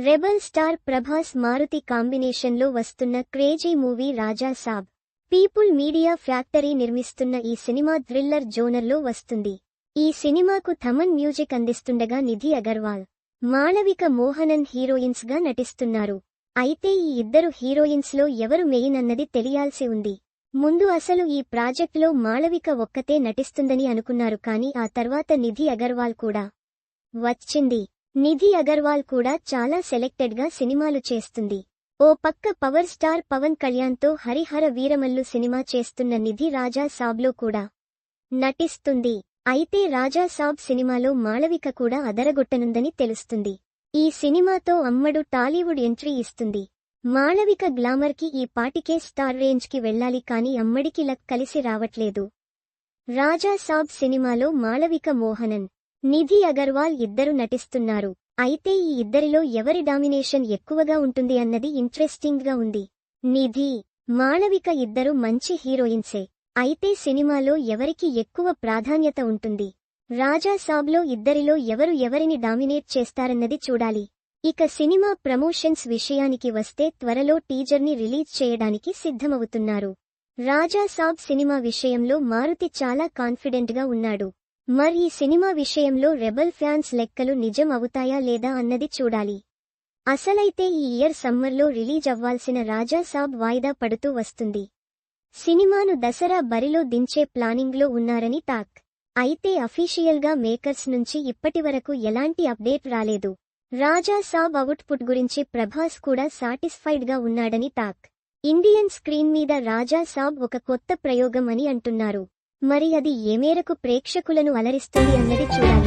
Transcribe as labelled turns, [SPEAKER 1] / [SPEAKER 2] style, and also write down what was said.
[SPEAKER 1] Rebel star Prabhas Maruti కాంబినేషన్లో వస్తున్న crazy movie రాజా సాబ్. People media factory నిర్మిస్తున్న ఈ సినిమా థ్రిల్లర్ జోనర్లో వస్తుంది. ఈ సినిమాకు థమన్ మ్యూజిక్ అందిస్తుండగా నిధి అగర్వాల్, మాళవిక మోహనన్ హీరోయిన్స్ గా నటిస్తున్నారు. అయితే ఈ ఇద్దరు హీరోయిన్స్ లో ఎవరు మెయిన్ అన్నది తెలియాల్సి ఉంది. ముందు అసలు ఈ ప్రాజెక్టులో మాళవిక ఒక్కతే నటిస్తుందని అనుకున్నారు, కానీ ఆ తర్వాత నిధి అగర్వాల్ కూడా వచ్చింది. నిధి అగర్వాల్ కూడా చాలా సెలెక్టెడ్ గా సినిమాలు చేస్తుంది. ఓ పక్క పవర్ స్టార్ పవన్ కళ్యాణ్ తో హరిహర వీరమల్లు సినిమా చేస్తున్న నిధి రాజా సాబ్లో కూడా నటిస్తుంది. అయితే రాజా సాబ్ సినిమాలో మాళవిక కూడా అదరగొట్టనుందని తెలుస్తుంది. ఈ సినిమాతో అమ్మడు టాలీవుడ్ ఎంట్రీ ఇస్తుంది. మాళవిక గ్లామర్ కి ఈ పాటికే స్టార్ రేంజ్ కి వెళ్లాలి, కానీ అమ్మడికి లక్ కలిసి రావట్లేదు. రాజా సాబ్ సినిమాలో మాళవిక మోహనన్, నిధి అగర్వాల్ ఇద్దరు నటిస్తున్నారు. అయితే ఈ ఇద్దరిలో ఎవరి డామినేషన్ ఎక్కువగా ఉంటుంది అన్నది ఇంట్రెస్టింగ్ గా ఉంది. నిధి, మాళవిక ఇద్దరు మంచి హీరోయిన్సే. అయితే సినిమాలో ఎవరికి ఎక్కువ ప్రాధాన్యత ఉంటుంది? రాజా సాబ్లో ఇద్దరిలో ఎవరు ఎవరిని డామినేట్ చేస్తారన్నది చూడాలి. ఇక సినిమా ప్రమోషన్స్ విషయానికి వస్తే త్వరలో టీజర్ని రిలీజ్ చేయడానికి సిద్ధమవుతున్నారు. రాజా సాబ్ సినిమా విషయంలో మారుతి చాలా కాన్ఫిడెంట్ గా ఉన్నాడు. మరి ఈ సినిమా విషయంలో రెబల్ ఫ్యాన్స్ లెక్కలు నిజం అవుతాయా లేదా అన్నది చూడాలి. అసలైతే ఈ ఇయర్ సమ్మర్లో రిలీజ్ అవ్వాల్సిన రాజా సాబ్ వాయిదా పడుతూ వస్తుంది. సినిమాను దసరా బరిలో దించే ప్లానింగ్లో ఉన్నారని టాక్. అయితే అఫీషియల్ గా మేకర్స్ నుంచి ఇప్పటివరకు ఎలాంటి అప్డేట్ రాలేదు. రాజా సాబ్ అవుట్పుట్ గురించి ప్రభాస్ కూడా సాటిస్ఫైడ్ గా ఉన్నాడని టాక్. ఇండియన్ స్క్రీన్ మీద రాజా సాబ్ ఒక కొత్త ప్రయోగం అని అంటున్నారు. మరి అది ఏ మేరకు ప్రేక్షకులను అలరిస్తుంది అన్నది చూడాలి.